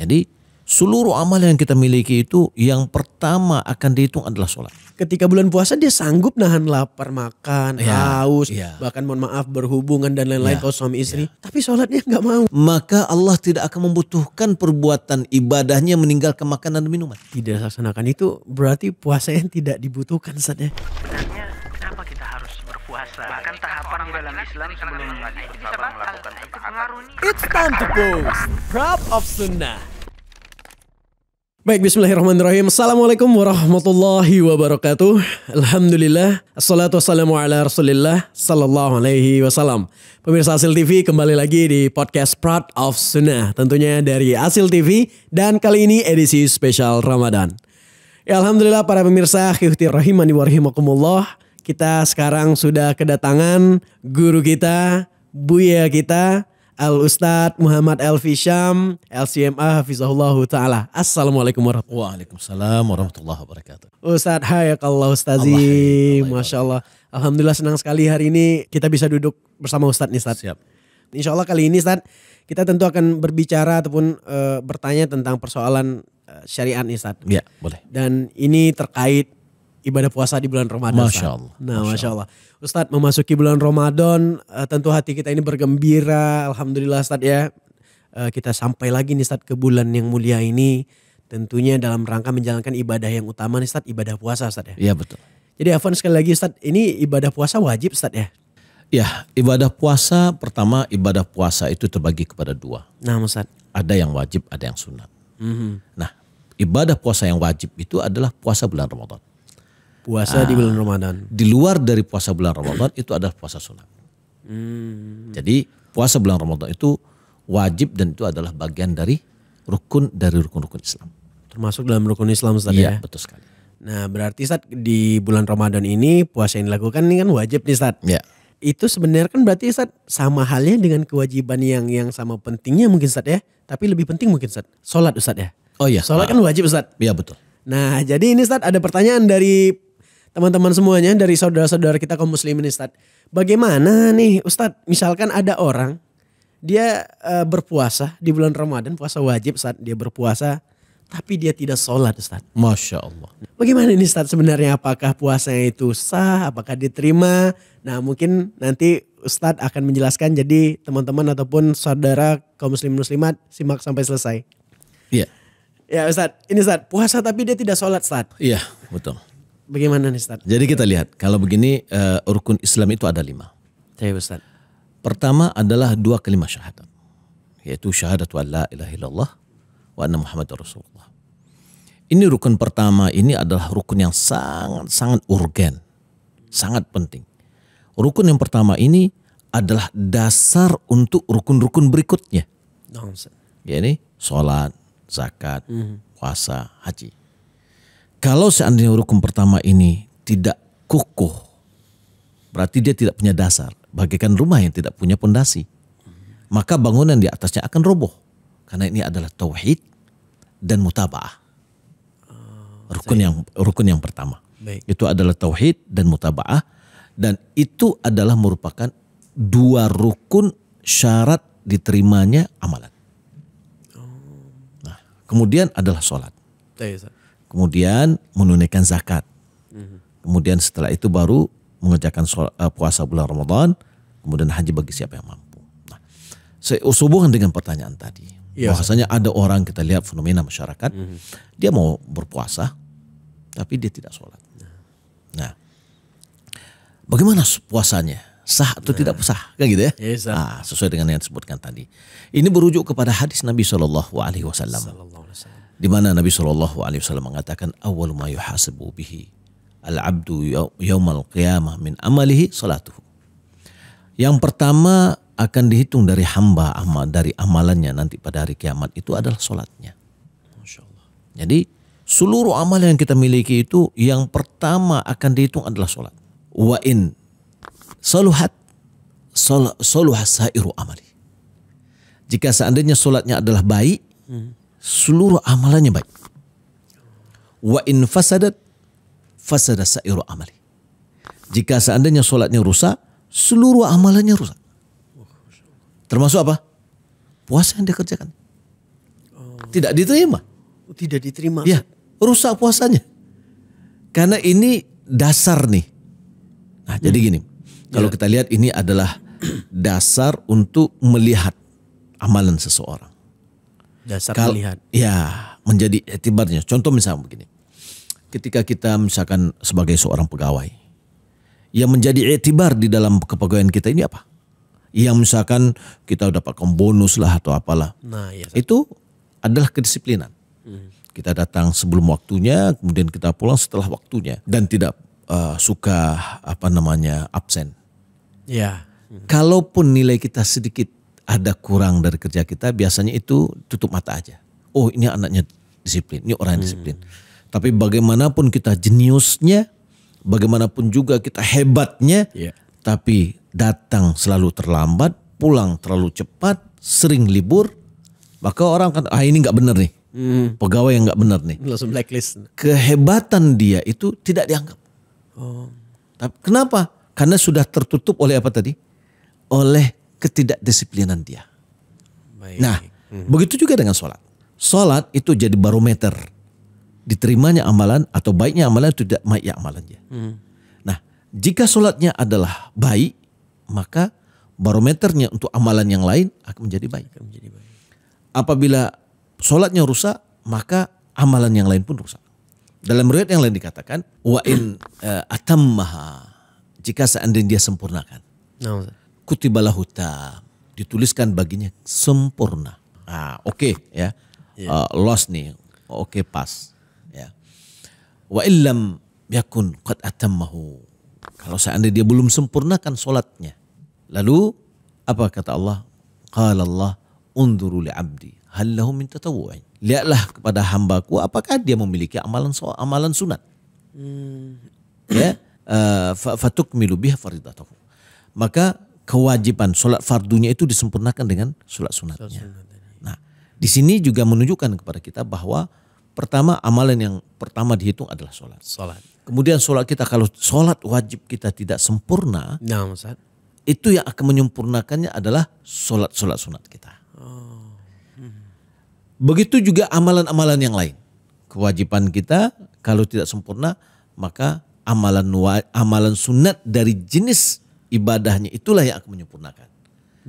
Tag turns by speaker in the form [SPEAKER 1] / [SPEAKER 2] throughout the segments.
[SPEAKER 1] Jadi seluruh amal yang kita miliki itu yang pertama akan dihitung adalah sholat.
[SPEAKER 2] Ketika bulan puasa dia sanggup nahan lapar, makan, haus, bahkan mohon maaf berhubungan dan lain-lain kalau suami istri. Tapi sholatnya nggak mau.
[SPEAKER 1] Maka Allah tidak akan membutuhkan perbuatan ibadahnya meninggalkan makanan dan minuman.
[SPEAKER 2] Tidak laksanakan itu berarti puasa yang tidak dibutuhkan Ustaz ya.
[SPEAKER 3] Sebenarnya kenapa kita harus berpuasa? Bahkan tahapan di dalam Islam sebelum bisa melakukan itu pengaruh nih.
[SPEAKER 2] It's time to post Proud of Sunnah. Baik, bismillahirrahmanirrahim. Assalamualaikum warahmatullahi wabarakatuh. Alhamdulillah. Assalatu wassalamu ala rasulillah sallallahu alaihi wasallam. Pemirsa Asil TV kembali lagi di podcast Proud of Sunnah. Tentunya dari Asil TV dan kali ini edisi spesial Ramadan. Ya, alhamdulillah para pemirsa khifti rahimani wa rahimakumullah. Kita sekarang sudah kedatangan guru kita, buya kita, Al-Ustadz Muhammad Elfi Syam, LCMA Hafizahullah Ta'ala. Assalamualaikum warahmatullahi wabarakatuh.
[SPEAKER 1] Waalaikumsalam warahmatullahi wabarakatuh.
[SPEAKER 2] Ustadz, hayakallah Ustazi. Masya Allah. Alhamdulillah senang sekali hari ini kita bisa duduk bersama Ustadz nih Ustadz.
[SPEAKER 1] Siap.
[SPEAKER 2] Insya Allah kali ini Ustadz, kita tentu akan berbicara ataupun bertanya tentang persoalan syariat nih Ustadz.
[SPEAKER 1] Ya, boleh.
[SPEAKER 2] Dan ini terkait ibadah puasa di bulan Ramadan.
[SPEAKER 1] Masya Allah.
[SPEAKER 2] Nah, Masya Allah. Ustadz, memasuki bulan Ramadan, tentu hati kita ini bergembira. Alhamdulillah Ustadz ya. Kita sampai lagi nih Ustadz ke bulan yang mulia ini. Tentunya dalam rangka menjalankan ibadah yang utama nih Ustadz, ibadah puasa Ustadz ya.
[SPEAKER 1] Iya betul.
[SPEAKER 2] Jadi Afwan sekali lagi Ustadz, ini ibadah puasa wajib Ustadz ya?
[SPEAKER 1] Ya, ibadah puasa pertama, ibadah puasa itu terbagi kepada dua.
[SPEAKER 2] Nah Ustadz.
[SPEAKER 1] Ada yang wajib, ada yang sunat. Nah, ibadah puasa yang wajib itu adalah puasa bulan Ramadan.
[SPEAKER 2] Puasa di bulan Ramadan.
[SPEAKER 1] Di luar dari puasa bulan Ramadan itu adalah puasa sunat. Jadi puasa bulan Ramadan itu wajib dan itu adalah bagian dari rukun-rukun Islam.
[SPEAKER 2] Termasuk dalam rukun Islam Ustadz ya?
[SPEAKER 1] Iya, betul sekali.
[SPEAKER 2] Nah berarti Ustadz di bulan Ramadan ini puasa yang dilakukan ini kan wajib nih Ustadz.
[SPEAKER 1] Ya.
[SPEAKER 2] Itu sebenarnya kan berarti Ustadz sama halnya dengan kewajiban yang sama pentingnya mungkin Ustadz ya. Tapi lebih penting mungkin Ustadz. Sholat Ustadz ya.
[SPEAKER 1] Oh iya.
[SPEAKER 2] Sholat kan wajib Ustadz.
[SPEAKER 1] Iya betul.
[SPEAKER 2] Nah jadi ini Ustadz ada pertanyaan dari teman-teman semuanya, dari saudara-saudara kita kaum muslimin Ustadz. Bagaimana nih Ustadz, misalkan ada orang dia berpuasa di bulan Ramadan, puasa wajib Ustadz, dia berpuasa tapi dia tidak sholat Ustadz.
[SPEAKER 1] Masya Allah.
[SPEAKER 2] Bagaimana ini Ustadz sebenarnya, apakah puasanya itu sah, apakah diterima? Nah mungkin nanti Ustadz akan menjelaskan, jadi teman-teman ataupun saudara kaum muslim muslimat simak sampai selesai.
[SPEAKER 1] Iya.
[SPEAKER 2] Ya Ustadz, ini Ustadz puasa tapi dia tidak sholat Ustadz.
[SPEAKER 1] Iya betul.
[SPEAKER 2] Bagaimana nih Ustadz?
[SPEAKER 1] Jadi kita lihat kalau begini rukun Islam itu ada 5.
[SPEAKER 2] Saya Ustadz.
[SPEAKER 1] Pertama adalah 2 kalimat syahadat. Yaitu syahadatu an la ilaha illallah wa anna Muhammadar Rasulullah. Ini rukun pertama, ini adalah rukun yang sangat urgen. Sangat penting. Rukun yang pertama ini adalah dasar untuk rukun-rukun berikutnya. Yaitu sholat, zakat, puasa, haji. Kalau seandainya rukun pertama ini tidak kukuh, berarti dia tidak punya dasar. Bagaikan rumah yang tidak punya pondasi. Maka bangunan di atasnya akan roboh. Karena ini adalah tauhid dan mutaba'ah. Rukun yang pertama.
[SPEAKER 2] Baik.
[SPEAKER 1] Itu adalah tauhid dan mutaba'ah. Dan itu adalah merupakan 2 rukun syarat diterimanya amalan. Nah, kemudian adalah sholat. Kemudian menunaikan zakat. Kemudian setelah itu baru mengerjakan puasa bulan Ramadan. Kemudian haji bagi siapa yang mampu. Nah, sehubungan dengan pertanyaan tadi. Bahwasanya ada orang, kita lihat fenomena masyarakat. Dia mau berpuasa tapi dia tidak sholat. Nah, bagaimana puasanya? Sah atau tidak sah? Kan gitu ya? Sesuai dengan yang disebutkan tadi. Ini berujuk kepada hadis Nabi SAW. Di mana Nabi SAW mengatakan awwalu ma yuhasabu bihi al-abdu yaumal qiyamah min amalihi salatuhu. Yang pertama akan dihitung dari hamba dari amalannya nanti pada hari kiamat itu adalah salatnya. Masyaallah. Jadi seluruh amal yang kita miliki itu yang pertama akan dihitung adalah salat. Wa in saluhat sairu amali. Jika seandainya salatnya adalah baik, seluruh amalannya baik. Wa in fasada sairu amali. Jika seandainya solatnya rusak, seluruh amalannya rusak. Termasuk apa? Puasa yang dia kerjakan. tidak diterima.
[SPEAKER 2] Tidak diterima.
[SPEAKER 1] Ya, rusak puasanya. Karena ini dasar nih. Nah, jadi gini. Kalau kita lihat ini adalah dasar untuk melihat amalan seseorang.
[SPEAKER 2] Dasar melihat.
[SPEAKER 1] Ya, menjadi etibarnya. Contoh misalnya begini. Ketika kita misalkan sebagai seorang pegawai, yang menjadi etibar di dalam kepegawaian kita ini apa? Yang misalkan kita dapatkan bonus lah atau apalah.
[SPEAKER 2] Nah, iya.
[SPEAKER 1] Itu adalah kedisiplinan. Kita datang sebelum waktunya, kemudian kita pulang setelah waktunya dan tidak suka absen.
[SPEAKER 2] Ya.
[SPEAKER 1] Kalaupun nilai kita sedikit ada kurang dari kerja kita, biasanya itu tutup mata aja. Oh, ini anaknya disiplin, ini orang yang disiplin. Tapi bagaimanapun kita jeniusnya, bagaimanapun juga kita hebatnya, tapi datang selalu terlambat, pulang terlalu cepat, sering libur, maka orang kan ini nggak benar nih, pegawai yang nggak benar nih.
[SPEAKER 2] Langsung blacklist.
[SPEAKER 1] Kehebatan dia itu tidak dianggap. Tapi kenapa? Karena sudah tertutup oleh apa tadi? Oleh ketidakdisiplinan dia.
[SPEAKER 2] Baik.
[SPEAKER 1] Nah, begitu juga dengan sholat. Sholat itu jadi barometer diterimanya amalan atau baiknya amalan atau tidak baiknya amalannya. Nah, jika sholatnya adalah baik, maka barometernya untuk amalan yang lain akan menjadi baik. Apabila sholatnya rusak, maka amalan yang lain pun rusak. Dalam riwayat yang lain dikatakan, wa in atammaha, jika seandainya dia sempurnakan, kutibalahu tam, dituliskan baginya sempurna. Oke, ya, loss nih, oke, pas. Ya. Wa illam yakun qad atammahu, kalau seandainya dia belum sempurnakan sholatnya, lalu apa kata Allah? Qala Allah, unzuru li abdi hal lahu min tatawwu'in. Lihatlah kepada hambaku apakah dia memiliki amalan sunat. Ya, fatukmilu biha faridatahu. Maka kewajiban sholat fardunya itu disempurnakan dengan sholat sunatnya. Nah, di sini juga menunjukkan kepada kita bahwa pertama, amalan yang pertama dihitung adalah sholat. Kemudian sholat kita, kalau sholat wajib kita tidak sempurna, itu yang akan menyempurnakannya adalah sholat sunat kita. Begitu juga amalan-amalan yang lain. Kewajiban kita kalau tidak sempurna, maka amalan sunat dari jenis ibadahnya itulah yang akan menyempurnakan.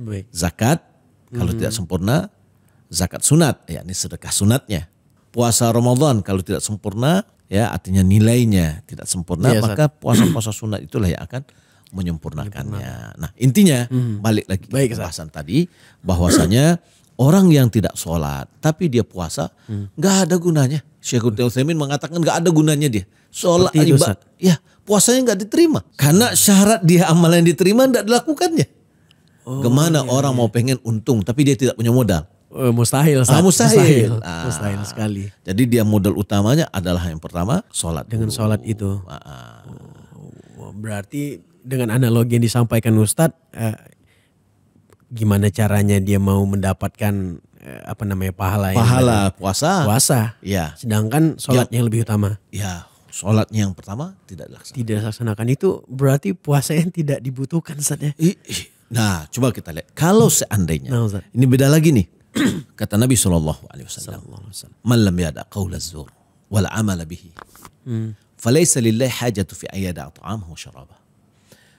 [SPEAKER 2] Baik.
[SPEAKER 1] Zakat kalau tidak sempurna, zakat sunat, yakni sedekah sunatnya. Puasa Ramadan kalau tidak sempurna, ya artinya nilainya tidak sempurna, maka puasa-puasa sunat itulah yang akan menyempurnakannya. Nah, intinya balik lagi ke pembahasan tadi, bahwasanya orang yang tidak sholat tapi dia puasa, nggak ada gunanya. Syekh Utsaimin mengatakan nggak ada gunanya dia. Sholat ibadah, ya puasanya nggak diterima karena syarat dia amalan yang diterima nggak dilakukannya. Kemana orang mau pengen untung tapi dia tidak punya modal?
[SPEAKER 2] Mustahil.
[SPEAKER 1] Mustahil
[SPEAKER 2] sekali.
[SPEAKER 1] Jadi dia modal utamanya adalah yang pertama sholat.
[SPEAKER 2] Dengan sholat itu. Berarti dengan analogi yang disampaikan Ustadz, gimana caranya dia mau mendapatkan pahala puasa. Ya. Sedangkan sholatnya yang lebih utama.
[SPEAKER 1] Ya, sholatnya yang pertama tidak dilaksanakan.
[SPEAKER 2] Tidak dilaksanakan, itu berarti puasa yang tidak dibutuhkan, Ustadz, ya.
[SPEAKER 1] Nah, coba kita lihat. Kalau seandainya, ini beda lagi nih. Kata Nabi SAW, man lam yada qawla az-zur wal amala bihi, falaysa lillahi hajatu fi ayyada ta'amahu wa syarabah.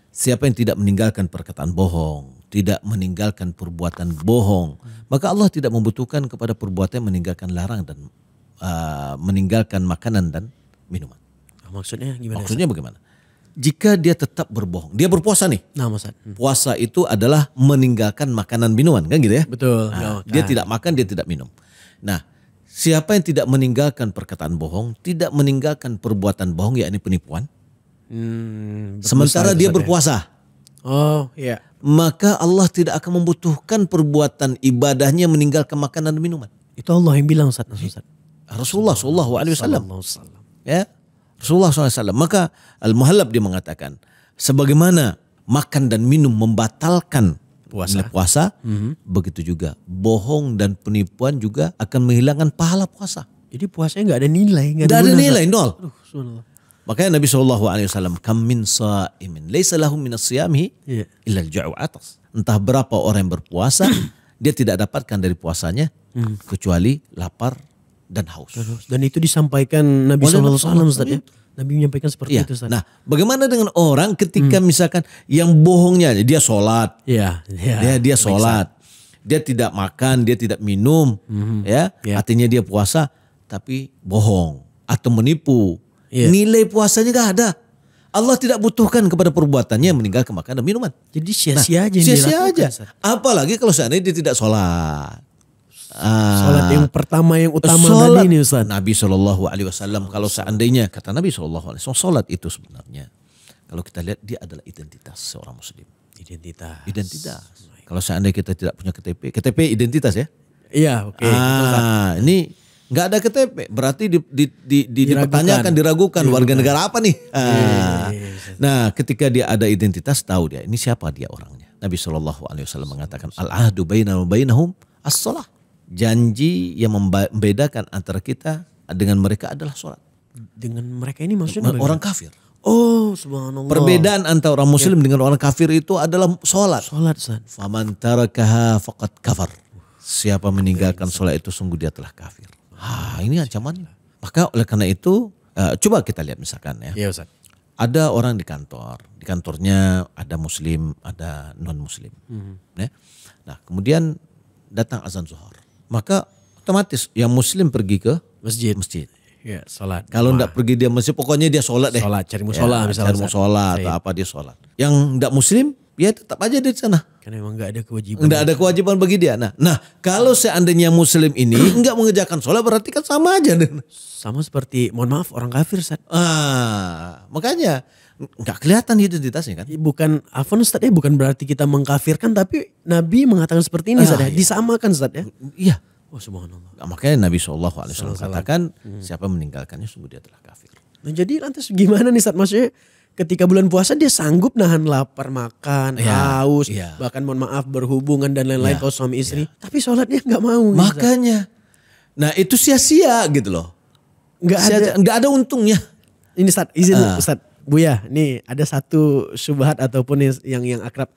[SPEAKER 1] Siapa yang tidak meninggalkan perkataan bohong, tidak meninggalkan perbuatan bohong, maka Allah tidak membutuhkan kepada perbuatan yang meninggalkan larang dan meninggalkan makanan dan minuman.
[SPEAKER 2] Maksudnya gimana?
[SPEAKER 1] Maksudnya bagaimana? Jika dia tetap berbohong, dia berpuasa nih. Puasa itu adalah meninggalkan makanan minuman, kan gitu ya?
[SPEAKER 2] Betul.
[SPEAKER 1] Dia tidak makan, dia tidak minum. Nah, siapa yang tidak meninggalkan perkataan bohong, tidak meninggalkan perbuatan bohong, yakni penipuan, sementara dia berpuasa, maka Allah tidak akan membutuhkan perbuatan ibadahnya meninggalkan makanan dan minuman.
[SPEAKER 2] Itu Allah yang bilang, Ustaz.
[SPEAKER 1] Rasulullah SAW. Ya, Rasulullah SAW. Maka Al-Muhallab dia mengatakan, sebagaimana makan dan minum membatalkan puasa, begitu juga bohong dan penipuan juga akan menghilangkan pahala puasa.
[SPEAKER 2] Jadi puasanya nggak ada nilai,
[SPEAKER 1] nggak ada nilai, nol. Makanya Nabi SAW, kam min sa'imin laisa lahu minas siyamihi illa al-ju'u atas. Entah berapa orang yang berpuasa, dia tidak dapatkan dari puasanya kecuali lapar dan haus.
[SPEAKER 2] Dan itu disampaikan Nabi
[SPEAKER 1] Oleh
[SPEAKER 2] SAW Ustaz ya. Nabi menyampaikan seperti
[SPEAKER 1] Iya.
[SPEAKER 2] itu Ustaz.
[SPEAKER 1] Nah, bagaimana dengan orang ketika misalkan yang bohongnya dia sholat,
[SPEAKER 2] Iya.
[SPEAKER 1] dia sholat, dia tidak makan, dia tidak minum, ya, artinya dia puasa tapi bohong atau menipu.
[SPEAKER 2] Iya.
[SPEAKER 1] Nilai puasanya gak ada. Allah tidak butuhkan kepada perbuatannya meninggalkan makan dan minuman.
[SPEAKER 2] Jadi sia-sia aja yang
[SPEAKER 1] Sia-sia
[SPEAKER 2] dilakukan,
[SPEAKER 1] aja.
[SPEAKER 2] Ustaz.
[SPEAKER 1] Apalagi kalau seandainya dia tidak sholat.
[SPEAKER 2] Sholat yang pertama yang utama
[SPEAKER 1] Sholat.
[SPEAKER 2] tadi ini Ustaz.
[SPEAKER 1] Nabi SAW kalau seandainya kata Nabi SAW sholat itu sebenarnya kalau kita lihat dia adalah identitas seorang muslim. Identitas. Kalau seandainya kita tidak punya KTP identitas ya.
[SPEAKER 2] Iya, oke.
[SPEAKER 1] Ini nggak ada KTP berarti dipertanyakan, diragukan warga negara apa nih. Nah, ketika dia ada identitas tahu dia ini siapa dia orangnya. Nabi SAW mengatakan al-ahdu bainana wa bainahum as-shalah. Janji yang membedakan antara kita dengan mereka adalah sholat.
[SPEAKER 2] Dengan mereka ini maksudnya
[SPEAKER 1] Orang kafir.
[SPEAKER 2] Oh, subhanallah.
[SPEAKER 1] Perbedaan antara orang muslim dengan orang kafir itu adalah sholat.
[SPEAKER 2] Sholat Ustaz.
[SPEAKER 1] Faman tarakaha faqad kafar. Siapa meninggalkan sholat itu sungguh dia telah kafir. Ini ancamannya. Maka oleh karena itu coba kita lihat misalkan ya.
[SPEAKER 2] Iya Ustaz.
[SPEAKER 1] Ada orang di kantor. Di kantornya ada muslim, ada non muslim. Ya. Nah, kemudian datang azan zuhur. Maka otomatis yang muslim pergi ke masjid.
[SPEAKER 2] Ya, sholat.
[SPEAKER 1] Kalau enggak pergi dia masjid, pokoknya dia sholat deh.
[SPEAKER 2] Sholat, cari musola misalnya.
[SPEAKER 1] Cari musola atau apa dia sholat. Yang enggak muslim, ya tetap aja di sana.
[SPEAKER 2] Karena memang enggak ada kewajiban.
[SPEAKER 1] Enggak ada kewajiban bagi dia. Nah, kalau seandainya muslim ini enggak mengerjakan sholat berarti kan sama aja.
[SPEAKER 2] Sama seperti, mohon maaf, orang kafir Ustaz.
[SPEAKER 1] Makanya enggak kelihatan identitasnya kan.
[SPEAKER 2] Bukan, afwan Ustaz ya, bukan berarti kita mengkafirkan, tapi Nabi mengatakan seperti ini Ustaz ya. Disamakan Ustaz ya.
[SPEAKER 1] Iya.
[SPEAKER 2] Oh subhanallah.
[SPEAKER 1] Makanya Nabi SAW katakan siapa meninggalkannya sungguh dia telah kafir.
[SPEAKER 2] Nah, jadi lantas gimana nih Ustaz? Maksudnya ketika bulan puasa dia sanggup nahan lapar, makan, haus, bahkan mohon maaf berhubungan dan lain-lain kalau suami istri. Tapi sholatnya gak mau.
[SPEAKER 1] Makanya. Nah itu sia-sia gitu loh.
[SPEAKER 2] Gak
[SPEAKER 1] ada untungnya.
[SPEAKER 2] Ini Ustaz, izin Ustaz. Buya, nih ada satu syubhat ataupun yang akrab.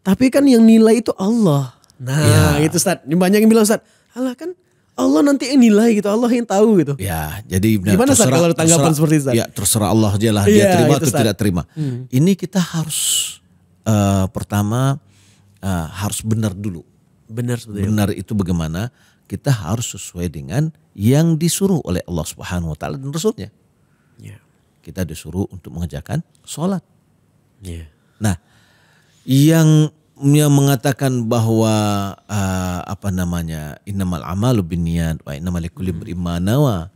[SPEAKER 2] Tapi kan yang nilai itu Allah. Nah itu Ustaz. Banyak yang bilang Ustaz, alah kan Allah nanti yang nilai gitu, Allah yang tahu gitu.
[SPEAKER 1] Ya, jadi
[SPEAKER 2] gimana Ustaz kalau tanggapan seperti itu?
[SPEAKER 1] Ya terserah Allah aja lah, dia terima atau tidak terima. Ini kita harus pertama harus benar dulu. Benar itu bagaimana? Kita harus sesuai dengan yang disuruh oleh Allah Subhanahu Wa Taala dan Rasulnya. Kita disuruh untuk mengerjakan sholat. Nah, yang mengatakan bahwa innamal amalu binniyat wa innamal likulli imrin ma nawa,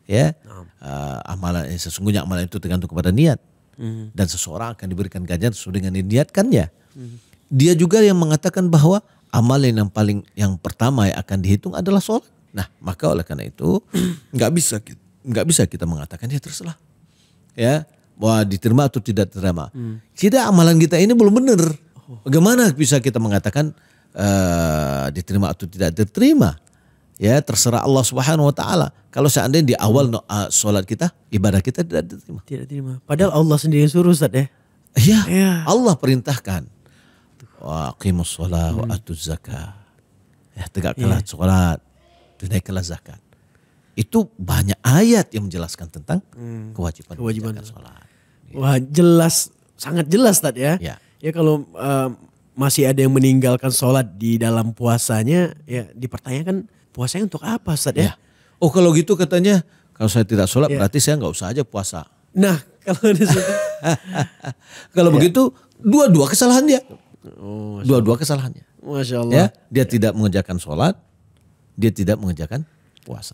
[SPEAKER 1] ya, amalan sesungguhnya amalan itu tergantung kepada niat, dan seseorang akan diberikan ganjaran sesuai dengan diniatkannya. Dia juga yang mengatakan bahwa amalan yang pertama yang akan dihitung adalah sholat. Nah, maka oleh karena itu nggak bisa kita mengatakan ya terserah, ya, bahwa diterima atau tidak diterima. Kita amalan kita ini belum benar. Bagaimana bisa kita mengatakan diterima atau tidak diterima? Ya terserah Allah Subhanahu Wa Taala. Kalau seandainya di awal sholat kita, ibadah kita tidak diterima.
[SPEAKER 2] Tidak diterima. Padahal Allah sendiri yang suruh Ustaz ya.
[SPEAKER 1] Iya. Allah perintahkan. Wa aqimus sholat wa atuz zakah. Ya tegakkanlah sholat, tunaikanlah zakat. Itu banyak ayat yang menjelaskan tentang kewajiban sholat.
[SPEAKER 2] Wah jelas, sangat jelas Ustaz ya. Ya kalau masih ada yang meninggalkan sholat di dalam puasanya, ya dipertanyakan puasanya untuk apa Ustaz ya?
[SPEAKER 1] Oh kalau gitu katanya, kalau saya tidak sholat berarti saya nggak usah aja puasa.
[SPEAKER 2] Nah kalau
[SPEAKER 1] kalau begitu dua-dua kesalahan dia. Dua-dua kesalahannya.
[SPEAKER 2] Masya Allah.
[SPEAKER 1] Ya, dia tidak mengerjakan sholat, dia tidak mengerjakan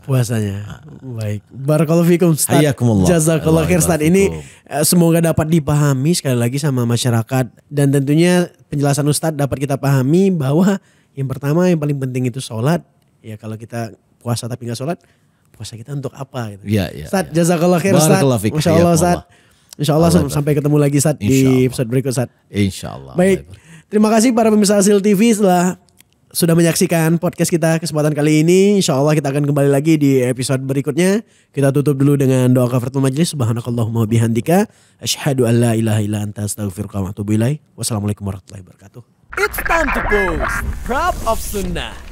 [SPEAKER 1] puasanya.
[SPEAKER 2] Baik. Barakallahu fikum Ustaz.
[SPEAKER 1] Hayakumullah.
[SPEAKER 2] Jazakallah khair Ustaz. Ini semoga dapat dipahami sekali lagi sama masyarakat. Dan tentunya penjelasan Ustaz dapat kita pahami bahwa yang pertama yang paling penting itu sholat. Ya kalau kita puasa tapi gak sholat, puasa kita untuk apa gitu. Ustaz jazakallah khair Ustaz. Masya Allah Ustaz. Insya Allah sampai ketemu lagi Ustaz di episode berikut Ustaz.
[SPEAKER 1] Insya Allah.
[SPEAKER 2] Baik. Terima kasih para pemirsa Hasil TV setelah sudah menyaksikan podcast kita kesempatan kali ini. Insya Allah kita akan kembali lagi di episode berikutnya. Kita tutup dulu dengan doa kafaratul majlis. Subhanakallahumma bihamdika asyhadu an la ilaha illa anta astaghfiruka wa atubu ilaik. Wassalamualaikum warahmatullahi wabarakatuh. It's time to post Prop of Sunnah.